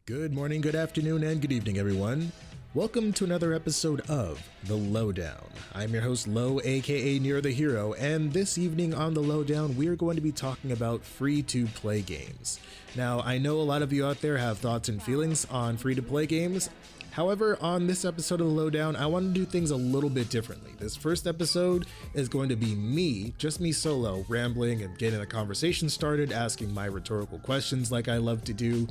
Good morning, good afternoon, and good evening, everyone. Welcome to another episode of The LoDown. I'm your host, Lo, aka NeroTheHero, and this evening on The LoDown, we are going to be talking about free-to-play games. Now, I know a lot of you out there have thoughts and feelings on free-to-play games. However, on this episode of The LoDown, I want to do things a little bit differently. This first episode is going to be me, just me solo, rambling and getting a conversation started, asking my rhetorical questions like I love to do.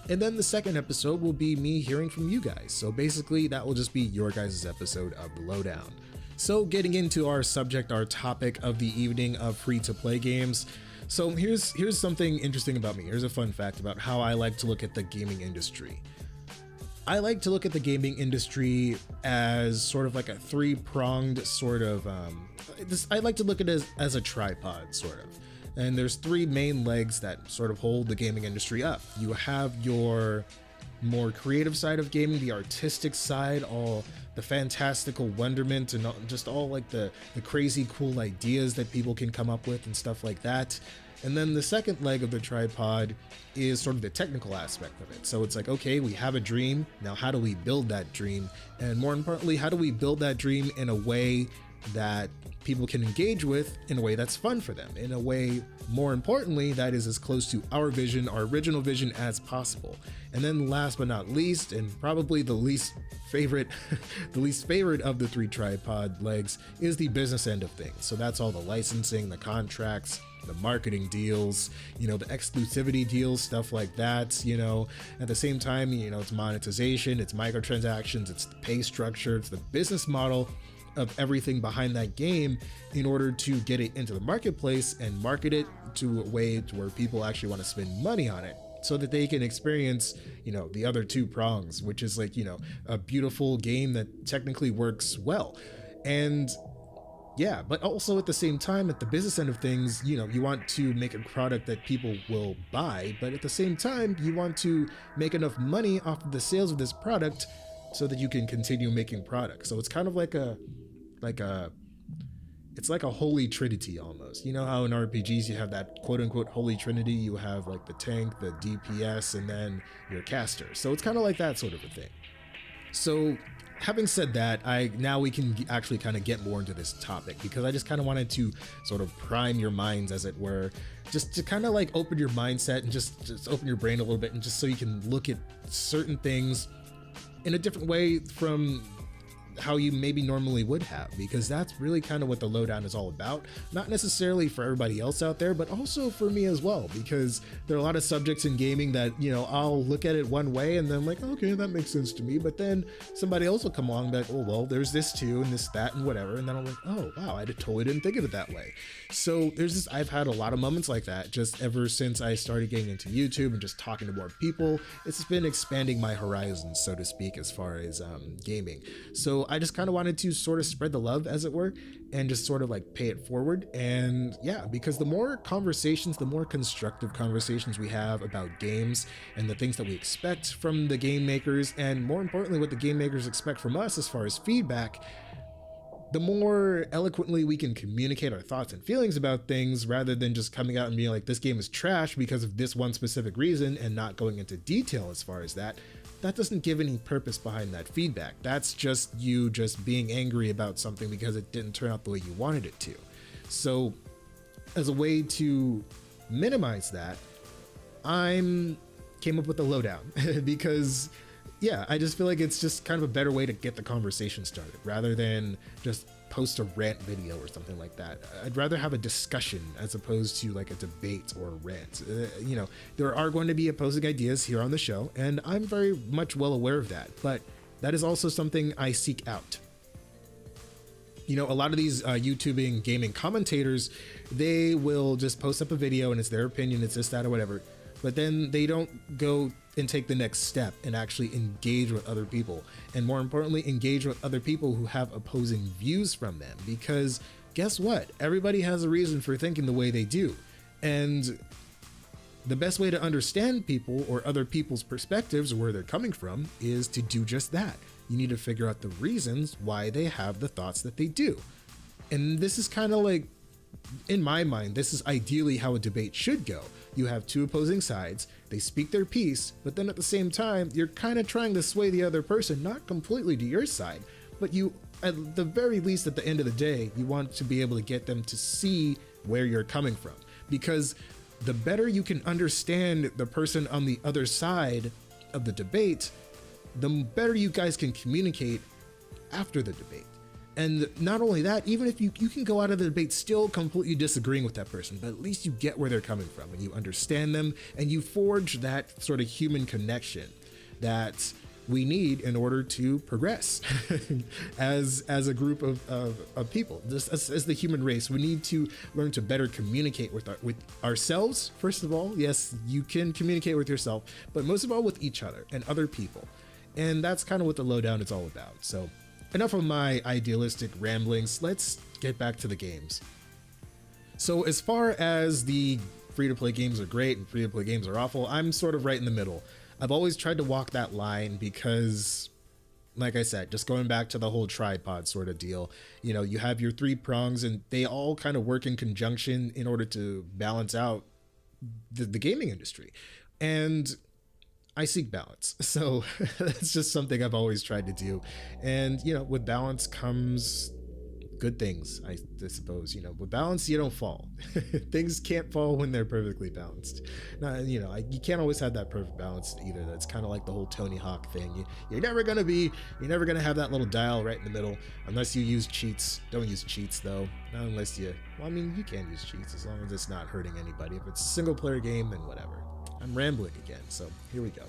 And then the second episode will be me hearing from you guys. So basically, that will just be your guys' episode of The LoDown. So getting into our subject, our topic of the evening of free-to-play games. So here's something interesting about me. Here's a fun fact about how I like to look at the gaming industry. I like to look at the gaming industry as sort of like a three-pronged sort of, I like to look at it as a tripod, sort of. And there's three main legs that sort of hold the gaming industry up. You have your more creative side of gaming, the artistic side, all the fantastical wonderment and just all like the crazy cool ideas that people can come up with and stuff like that. And then the second leg of the tripod is sort of the technical aspect of it. So it's like, okay, we have a dream. Now, how do we build that dream? And more importantly, how do we build that dream in a way that people can engage with, in a way that's fun for them, in a way, more importantly, that is as close to our vision, our original vision as possible. And then last but not least, and probably the least favorite, the least favorite of the three tripod legs is the business end of things. So that's all the licensing, the contracts, the marketing deals, the exclusivity deals, stuff like that, at the same time, it's monetization, it's microtransactions, it's the pay structure, it's the business model of everything behind that game in order to get it into the marketplace and market it to a way to where people actually want to spend money on it so that they can experience, the other two prongs, which is like, a beautiful game that technically works well. And yeah, but also at the same time, at the business end of things, you want to make a product that people will buy, but at the same time, you want to make enough money off of the sales of this product so that you can continue making products. So it's kind of it's like a holy trinity almost. You know how in RPGs you have that quote unquote holy trinity, you have like the tank, the DPS, and then your caster. So it's kind of like that sort of a thing. So having said that, now we can actually kind of get more into this topic, because I just kind of wanted to sort of prime your minds, as it were, just to kind of like open your mindset and just open your brain a little bit, and just so you can look at certain things in a different way from how you maybe normally would have, because that's really kind of what the LoDown is all about. Not necessarily for everybody else out there, but also for me as well, because there are a lot of subjects in gaming that, I'll look at it one way and then I'm like, okay, that makes sense to me. But then somebody else will come along and be like, oh, well, there's this too, and this, that, and whatever. And then I'm like, oh, wow, I totally didn't think of it that way. So I've had a lot of moments like that just ever since I started getting into YouTube and just talking to more people. It's been expanding my horizons, so to speak, as far as gaming. So I just kind of wanted to sort of spread the love, as it were, and just sort of like pay it forward. And yeah, because the more conversations, the more constructive conversations we have about games and the things that we expect from the game makers, and more importantly, what the game makers expect from us as far as feedback, the more eloquently we can communicate our thoughts and feelings about things, rather than just coming out and being like, this game is trash because of this one specific reason, and not going into detail as far as that. That doesn't give any purpose behind that feedback. That's just you just being angry about something because it didn't turn out the way you wanted it to. So as a way to minimize that, I came up with the LoDown because yeah, I just feel like it's just kind of a better way to get the conversation started, rather than just post a rant video or something like that. I'd rather have a discussion as opposed to like a debate or a rant. There are going to be opposing ideas here on the show, and I'm very much well aware of that, but that is also something I seek out. A lot of these YouTubing gaming commentators, they will just post up a video and it's their opinion, it's this, that, or whatever, but then they don't go and take the next step and actually engage with other people, and more importantly, engage with other people who have opposing views from them. Because guess what? Everybody has a reason for thinking the way they do, and the best way to understand people or other people's perspectives or where they're coming from is to do just that. You need to figure out the reasons why they have the thoughts that they do. And this is kind of like in my mind, this is ideally how a debate should go. You have two opposing sides, they speak their piece, but then at the same time, you're kind of trying to sway the other person, not completely to your side, but you, at the very least, at the end of the day, you want to be able to get them to see where you're coming from. Because the better you can understand the person on the other side of the debate, the better you guys can communicate after the debate. And not only that, even if you can go out of the debate still completely disagreeing with that person, but at least you get where they're coming from and you understand them and you forge that sort of human connection that we need in order to progress as a group of people. Just as the human race, we need to learn to better communicate with ourselves. First of all, yes, you can communicate with yourself, but most of all with each other and other people. And that's kind of what the LoDown is all about. So enough of my idealistic ramblings, let's get back to the games. So as far as the free-to-play games are great and free-to-play games are awful, I'm sort of right in the middle. I've always tried to walk that line because, like I said, just going back to the whole tripod sort of deal, you know, you have your three prongs and they all kind of work in conjunction in order to balance out the gaming industry. And I seek balance. So that's just something I've always tried to do. And, you know, with balance comes good things, I suppose. You know, with balance, you don't fall. Things can't fall when they're perfectly balanced. Now, you know, you can't always have that perfect balance either. That's kind of like the whole Tony Hawk thing. You're never going to have that little dial right in the middle unless you use cheats. Don't use cheats though. Not unless you, well, I mean, you can use cheats as long as it's not hurting anybody. If it's a single player game, then whatever. I'm rambling again, so here we go.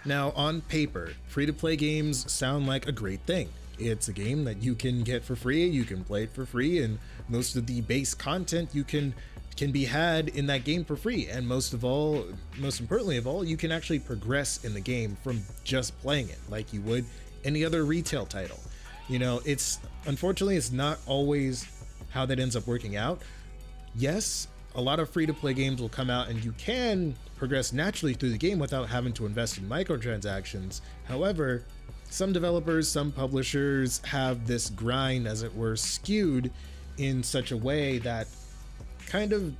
Now, on paper, free-to-play games sound like a great thing. It's a game that you can get for free, you can play it for free, and most of the base content you can be had in that game for free. And most importantly of all, you can actually progress in the game from just playing it like you would any other retail title. You know, unfortunately, it's not always how that ends up working out. Yes, a lot of free-to-play games will come out and you can progress naturally through the game without having to invest in microtransactions. However, some developers, some publishers have this grind, as it were, skewed in such a way that kind of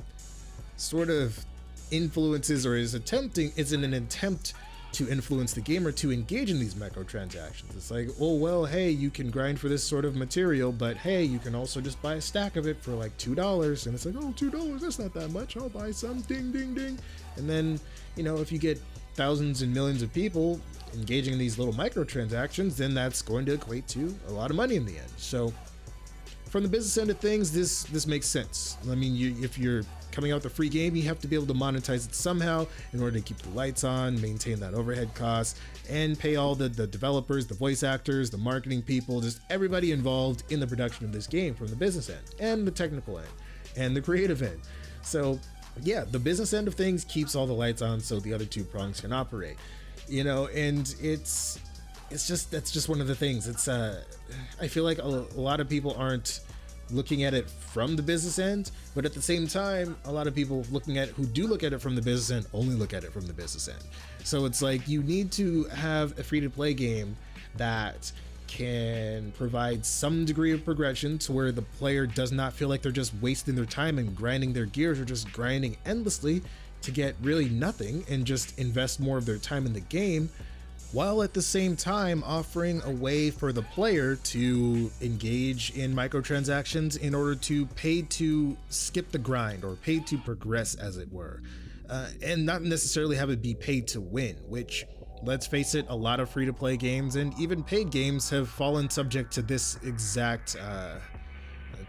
sort of influences or is in an attempt to influence the gamer to engage in these microtransactions. It's like, oh, well, hey, you can grind for this sort of material, but hey, you can also just buy a stack of it for like $2. And it's like, oh, $2, that's not that much. I'll buy some, ding, ding, ding. And then, you know, if you get thousands and millions of people engaging in these little microtransactions, then that's going to equate to a lot of money in the end. So from the business end of things, this makes sense. I mean, if you're coming out with a free game, you have to be able to monetize it somehow in order to keep the lights on, maintain that overhead cost, and pay all the developers, the voice actors, the marketing people, just everybody involved in the production of this game from the business end and the technical end and the creative end. So yeah, the business end of things keeps all the lights on so the other two prongs can operate, you know, and that's just one of the things. It's I feel like a lot of people aren't looking at it from the business end, but at the same time, a lot of people who do look at it from the business end only look at it from the business end. So it's like you need to have a free-to-play game that can provide some degree of progression to where the player does not feel like they're just wasting their time and grinding their gears or just grinding endlessly to get really nothing and just invest more of their time in the game, while at the same time offering a way for the player to engage in microtransactions in order to pay to skip the grind or pay to progress, as it were, and not necessarily have it be paid to win, which, let's face it, a lot of free-to-play games and even paid games have fallen subject to this exact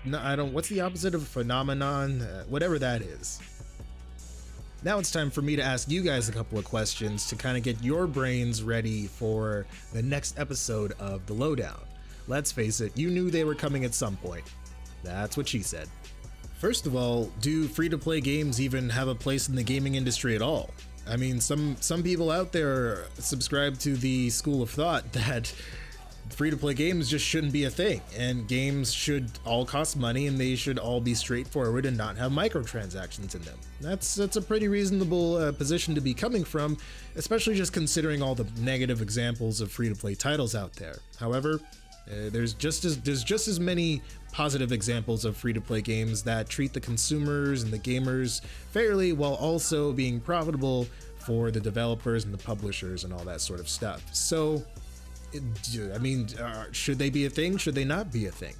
what's the opposite of phenomenon, whatever that is. Now it's time for me to ask you guys a couple of questions to kind of get your brains ready for the next episode of the LoDown. Let's face it, you knew they were coming at some point. That's what she said. First of all, do free-to-play games even have a place in the gaming industry at all? I mean, some people out there subscribe to the school of thought that free-to-play games just shouldn't be a thing, and games should all cost money and they should all be straightforward and not have microtransactions in them. That's a pretty reasonable position to be coming from, especially just considering all the negative examples of free-to-play titles out there. However, There's just as many positive examples of free-to-play games that treat the consumers and the gamers fairly while also being profitable for the developers and the publishers and all that sort of stuff. So, I mean, should they be a thing? Should they not be a thing?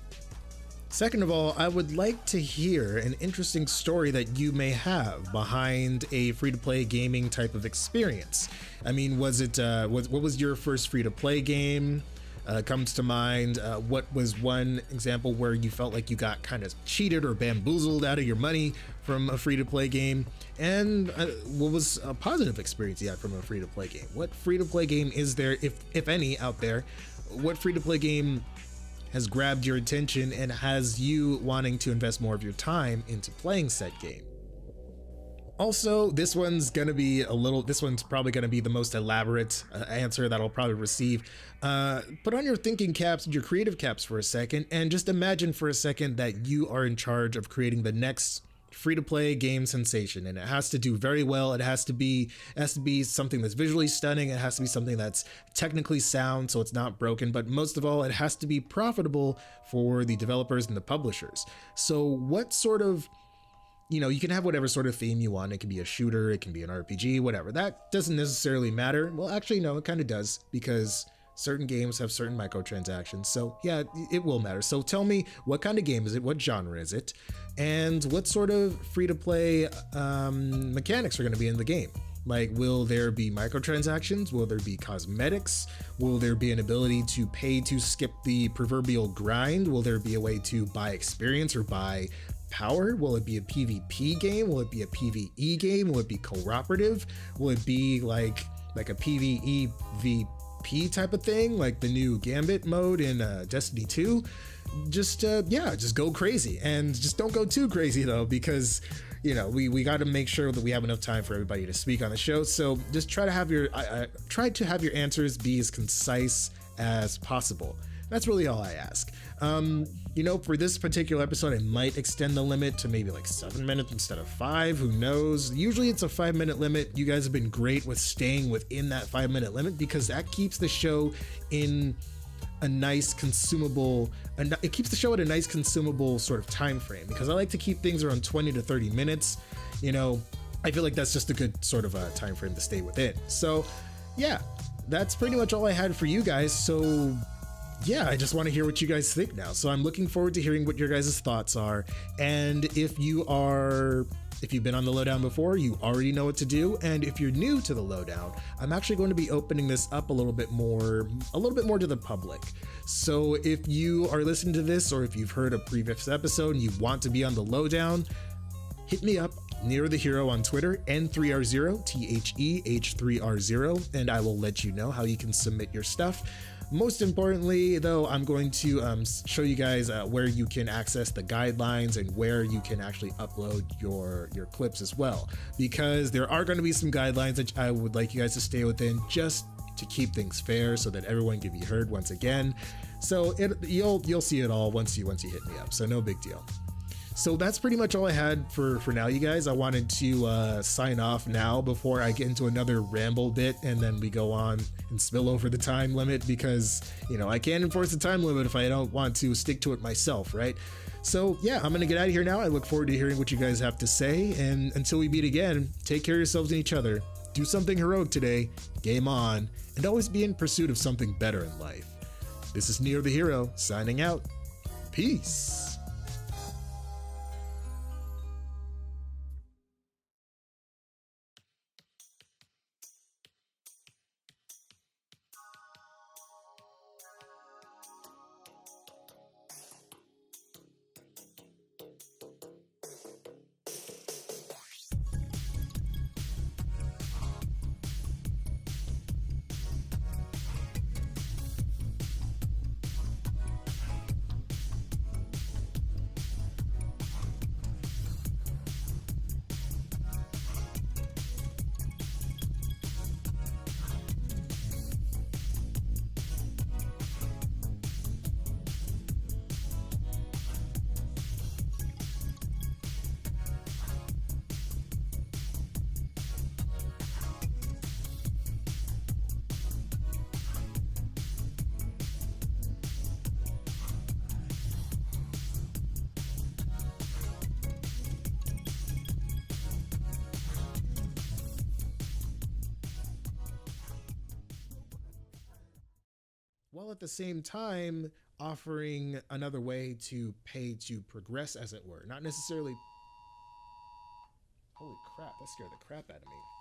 Second of all, I would like to hear an interesting story that you may have behind a free-to-play gaming type of experience. I mean, what was your first free-to-play game? Comes to mind. What was one example where you felt like you got kind of cheated or bamboozled out of your money from a free-to-play game? And what was a positive experience you had from a free-to-play game? What free-to-play game is there, if any, out there? What free-to-play game has grabbed your attention and has you wanting to invest more of your time into playing said game? Also, this one's probably gonna be the most elaborate answer that I'll probably receive. Put on your thinking caps and your creative caps for a second, and just imagine for a second that you are in charge of creating the next free-to-play game sensation, and it has to do very well. It has to be something that's visually stunning. It has to be something that's technically sound, so it's not broken. But most of all, it has to be profitable for the developers and the publishers. So what sort of, you can have whatever sort of theme you want. It can be a shooter, it can be an RPG, whatever. That doesn't necessarily matter. Well, actually, no, it kind of does, because certain games have certain microtransactions. So yeah, it will matter. So tell me, what kind of game is it? What genre is it? And what sort of free-to-play mechanics are going to be in the game? Like, will there be microtransactions? Will there be cosmetics? Will there be an ability to pay to skip the proverbial grind? Will there be a way to buy experience or buy power? Will it be a PvP game? Will it be a PvE game? Will it be cooperative? Will it be like a PvE VP type of thing, like the new Gambit mode in Destiny 2? Just go crazy, and just don't go too crazy though, because we got to make sure that we have enough time for everybody to speak on the show. So just try to have your answers be as concise as possible. That's really all I ask. For this particular episode, I might extend the limit to maybe like 7 minutes instead of 5. Who knows? Usually it's a 5-minute limit. You guys have been great with staying within that 5-minute limit, because that keeps the show in a nice consumable, it keeps the show at a nice consumable sort of time frame, because I like to keep things around 20 to 30 minutes. I feel like that's just a good sort of a time frame to stay within. So yeah, that's pretty much all I had for you guys. So yeah, I just want to hear what you guys think now. So I'm looking forward to hearing what your guys' thoughts are. And if you've been on the LoDown before, you already know what to do. And if you're new to the LoDown, I'm actually going to be opening this up a little bit more to the public. So if you are listening to this, or if you've heard a previous episode and you want to be on the LoDown, hit me up, NeroTheHero on Twitter, N3R0, THEH3R0, and I will let you know how you can submit your stuff. Most importantly, though, I'm going to show you guys where you can access the guidelines and where you can actually upload your clips as well, because there are going to be some guidelines that I would like you guys to stay within, just to keep things fair, so that everyone can be heard once again. So you'll see it all once you hit me up. So no big deal. So that's pretty much all I had for now, you guys. I wanted to sign off now before I get into another ramble bit, and then we go on and spill over the time limit, because I can't enforce the time limit if I don't want to stick to it myself, right? So yeah, I'm gonna get out of here now. I look forward to hearing what you guys have to say, and until we meet again, take care of yourselves and each other. Do something heroic today, game on, and always be in pursuit of something better in life. This is NeroTheHero signing out. Peace. while at the same time offering another way to pay to progress, as it were. Not necessarily. Holy crap, that scared the crap out of me.